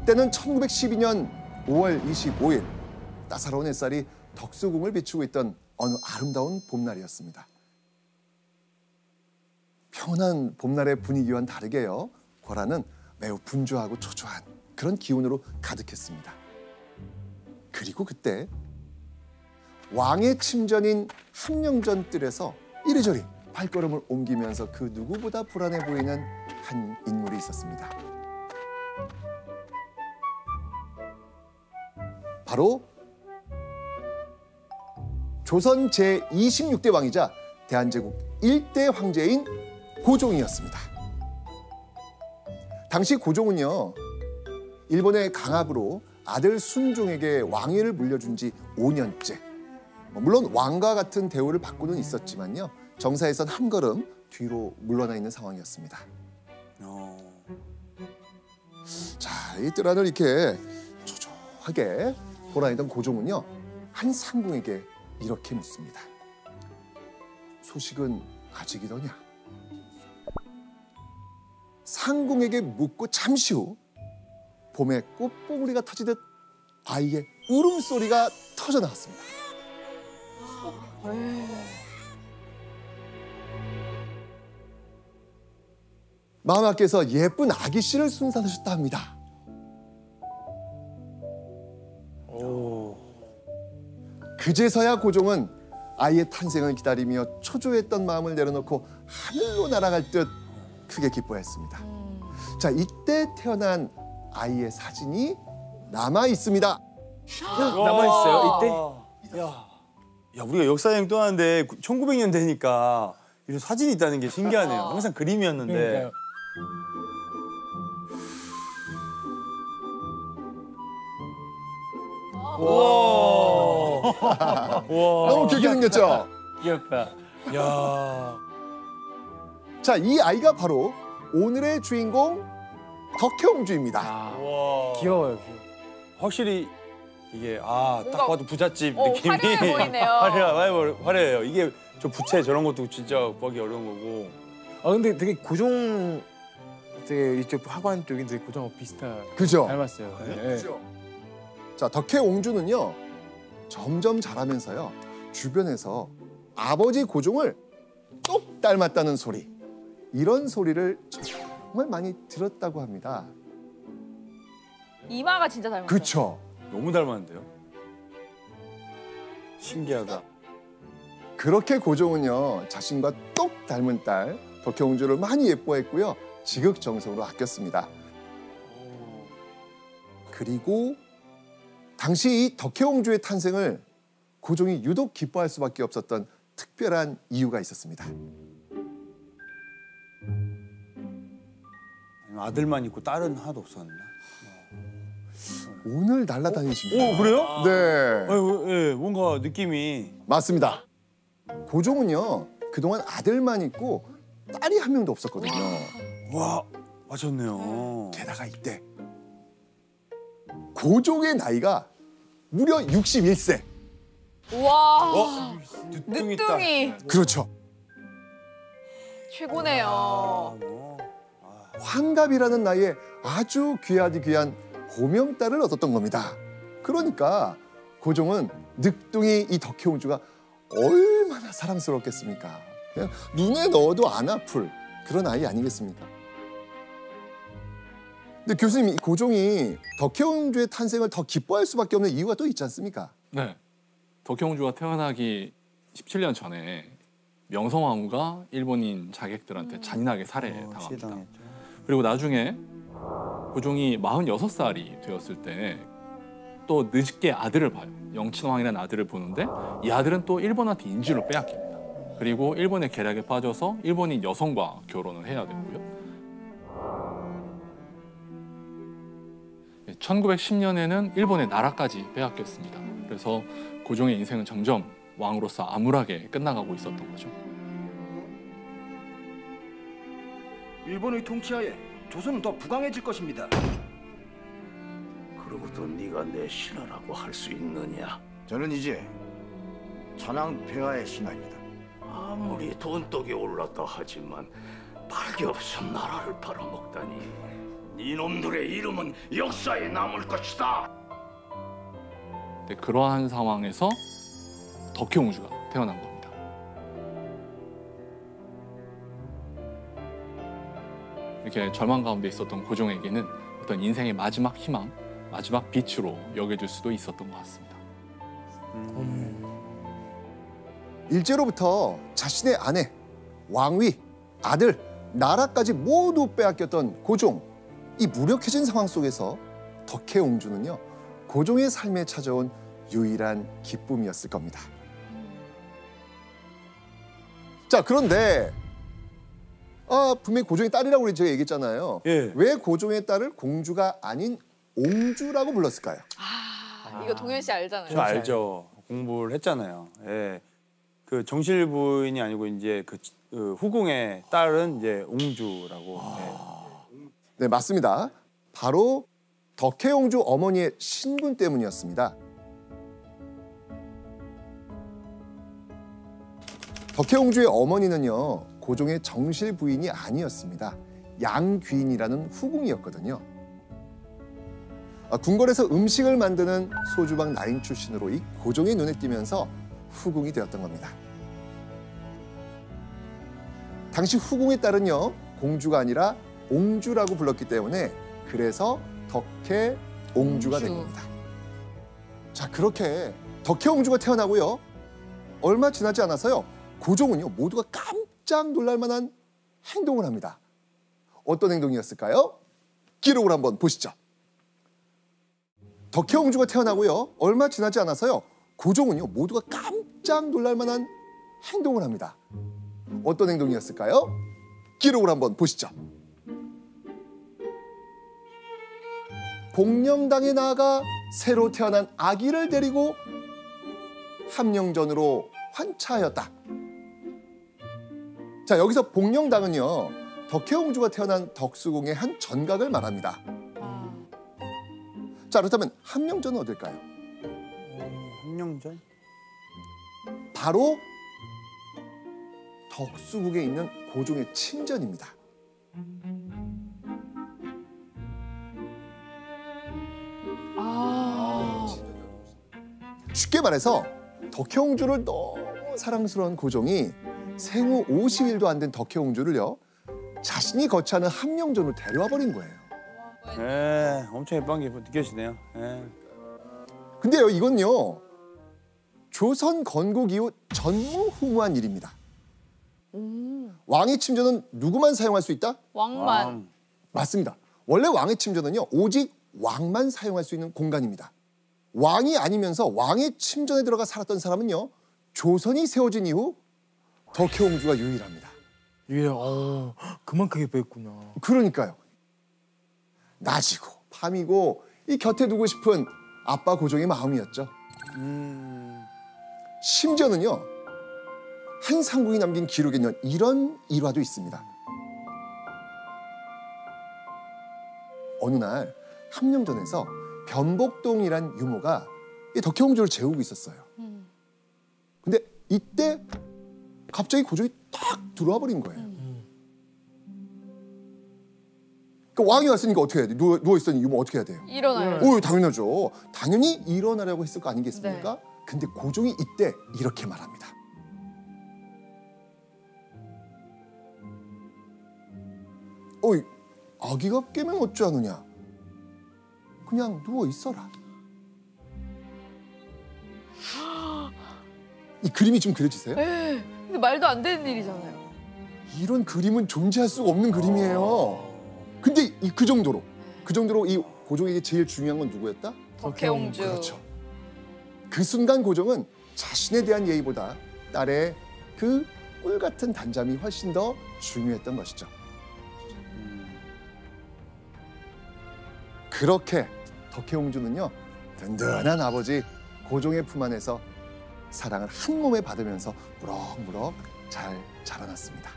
때는 1912년 5월 25일 따사로운 햇살이 덕수궁을 비추고 있던 어느 아름다운 봄날이었습니다. 평온한 봄날의 분위기와는 다르게요. 고라는 매우 분주하고 초조한 그런 기운으로 가득했습니다. 그리고 그때 왕의 침전인 함령전 뜰에서 이리저리 발걸음을 옮기면서 그 누구보다 불안해 보이는 한 인물이 있었습니다. 바로 조선 제26대 왕이자 대한제국 1대 황제인 고종이었습니다. 당시 고종은요, 일본의 강압으로 아들 순종에게 왕위를 물려준 지 5년째. 물론 왕과 같은 대우를 받고는 있었지만요, 정사에선 한 걸음 뒤로 물러나 있는 상황이었습니다. 자, 이 뜰 안을 이렇게 초조하게 돌아다니던 고종은요, 한 상궁에게 이렇게 묻습니다. 소식은 아직이더냐? 상궁에게 묻고 잠시 후 봄에 꽃봉오리가 터지듯 아이의 울음소리가 터져 나왔습니다. 마마께서 예쁜 아기 씨를 순산하셨다 합니다. 그제서야 고종은 아이의 탄생을 기다리며 초조했던 마음을 내려놓고 하늘로 날아갈 듯 크게 기뻐했습니다. 자, 이때 태어난 아이의 사진이 남아 있습니다. 남아 있어요, 이때? 야, 우리가 역사 여행 떠나는데 1900년 되니까 이런 사진이 있다는 게 신기하네요. 항상 그림이었는데. 그러니까요. 너무 귀엽게 생겼죠? 귀엽다. 야. 자, 이 아이가 바로 오늘의 주인공 덕혜옹주입니다. 귀여워요, 귀여워. 확실히 이게 딱 봐도 부잣집 느낌이 화려해 보이네요. 화려해요. 이게 저 부채 저런 것도 진짜 구하기 어려운 거고. 근데 되게 고종 되게 이쪽 학원 쪽인 되게 고종하고 비슷한. 그죠? 닮았어요. 네. 그죠? 자, 덕혜옹주는요, 점점 자라면서요, 주변에서 아버지 고종을 똑 닮았다는 소리, 이런 소리를 정말 많이 들었다고 합니다. 이마가 진짜 닮았어요. 그쵸? 너무 닮았는데요? 신기하다. 그렇게 고종은요, 자신과 똑 닮은 딸 덕혜옹주를 많이 예뻐했고요, 지극정성으로 아꼈습니다. 그리고 당시 이 덕혜옹주의 탄생을 고종이 유독 기뻐할 수밖에 없었던 특별한 이유가 있었습니다. 아들만 있고 딸은 하나도 없었나? 오늘 날아다니십니다. 그래요? 네. 예, 뭔가 느낌이. 맞습니다. 고종은요, 그동안 아들만 있고 딸이 한 명도 없었거든요. 와, 맞췄네요. 게다가 이때 고종의 나이가 무려 61세. 우와. 늦둥이 늦둥이. 그렇죠. 최고네요. 환갑이라는 나이에 아주 귀하디 귀한 고명딸을 얻었던 겁니다. 그러니까 고종은 늑둥이 이 덕혜옹주가 얼마나 사랑스럽겠습니까? 그냥 눈에 넣어도 안 아플 그런 아이 아니겠습니까? 근데 교수님, 이 고종이 덕혜옹주의 탄생을 더 기뻐할 수밖에 없는 이유가 또 있지 않습니까? 네. 덕혜옹주가 태어나기 17년 전에 명성황후가 일본인 자객들한테 잔인하게 살해당합니다. 시해당했죠. 그리고 나중에 고종이 46살이 되었을 때 또 늦게 아들을 봐요. 영친왕이라는 아들을 보는데 이 아들은 또 일본한테 인질로 빼앗깁니다. 그리고 일본의 계략에 빠져서 일본인 여성과 결혼을 해야 되고요. 1910년에는 일본의 나라까지 빼앗겼습니다. 그래서 고종의 인생은 점점 왕으로서 암울하게 끝나가고 있었던 거죠. 일본의 통치하에 조선은 더 부강해질 것입니다. 그러고도 네가 내 신하라고 할 수 있느냐? 저는 이제 천황 폐하의 신하입니다. 아무리 돈독이 올랐다 하지만 발기 없이 나라를 팔아먹다니. 이놈들의 이름은 역사에 남을 것이다. 네, 그러한 상황에서 덕혜옹주가 태어난 겁니다. 이렇게 절망 가운데 있었던 고종에게는 어떤 인생의 마지막 희망, 마지막 빛으로 여겨질 수도 있었던 것 같습니다. 일제로부터 자신의 아내, 왕위, 아들, 나라까지 모두 빼앗겼던 고종. 이 무력해진 상황 속에서 덕혜옹주는요, 고종의 삶에 찾아온 유일한 기쁨이었을 겁니다. 자, 그런데 분명히 고종의 딸이라고 제가 얘기했잖아요. 예. 왜 고종의 딸을 공주가 아닌 옹주라고 불렀을까요? 이거 동현 씨 알잖아요. 저 알죠. 공부를 했잖아요. 예. 그 정실 부인이 아니고 이제 그 후궁의 딸은 이제 옹주라고. 네, 맞습니다. 바로 덕혜옹주 어머니의 신분 때문이었습니다. 덕혜옹주의 어머니는요, 고종의 정실 부인이 아니었습니다. 양귀인이라는 후궁이었거든요. 궁궐에서 음식을 만드는 소주방 나인 출신으로 이 고종의 눈에 띄면서 후궁이 되었던 겁니다. 당시 후궁의 딸은요, 공주가 아니라 옹주라고 불렀기 때문에 그래서 덕혜옹주가 된 겁니다. 자, 그렇게 덕혜옹주가 태어나고요, 얼마 지나지 않아서요, 고종은요, 모두가 깜짝 놀랄 만한 행동을 합니다. 어떤 행동이었을까요? 기록을 한번 보시죠. 덕혜옹주가 태어나고요, 얼마 지나지 않아서요, 고종은요, 모두가 깜짝 놀랄 만한 행동을 합니다. 어떤 행동이었을까요? 기록을 한번 보시죠. 복령당에 나아가 새로 태어난 아기를 데리고 함령전으로 환차하였다. 자, 여기서 복령당은요, 덕혜옹주가 태어난 덕수궁의 한 전각을 말합니다. 자, 그렇다면 함령전은 어딜까요? 함령전? 바로 덕수궁에 있는 고종의 침전입니다. 쉽게 말해서 덕혜옹주를 너무 사랑스러운 고종이 생후 50일도 안 된 덕혜옹주를요, 자신이 거처하는 함령전으로 데려와 버린 거예요. 예, 엄청 예쁜 게 느껴지네요. 예. 근데요, 이건요, 조선 건국 이후 전무후무한 일입니다. 왕의 침전은 누구만 사용할 수 있다? 왕만. 맞습니다. 원래 왕의 침전은요, 오직 왕만 사용할 수 있는 공간입니다. 왕이 아니면서 왕의 침전에 들어가 살았던 사람은요, 조선이 세워진 이후 덕혜옹주가 유일합니다. 그만큼 예뻐했구나. 그러니까요. 낮이고 밤이고 이 곁에 두고 싶은 아빠 고종의 마음이었죠. 심지어는요, 한 상궁이 남긴 기록에는 이런 일화도 있습니다. 어느 날 함령전에서 변복동이란 유모가 이 덕혜옹주를 재우고 있었어요. 근데 이때 갑자기 고종이 딱 들어와 버린 거예요. 그러니까 왕이 왔으니까 어떻게 해야 돼? 누워있었는 유모 어떻게 해야 돼요? 일어나요. 오, 당연하죠. 당연히 일어나려고 했을 거 아니겠습니까? 네. 근데 고종이 이때 이렇게 말합니다. 어이, 아기가 깨면 어찌하느냐? 그냥 누워 있어라. 이 그림이 좀 그려지세요? 네. 근데 말도 안 되는 일이잖아요. 이런 그림은 존재할 수가 없는 그림이에요. 근데 그 정도로 이 고종에게 제일 중요한 건 누구였다? 덕혜옹주. 그렇죠. 그 순간 고종은 자신에 대한 예의보다 딸의 그 꿀 같은 단잠이 훨씬 더 중요했던 것이죠. 그렇게 덕혜옹주는요, 든든한 아버지 고종의 품 안에서 사랑을 한 몸에 받으면서 무럭무럭 잘 자라났습니다.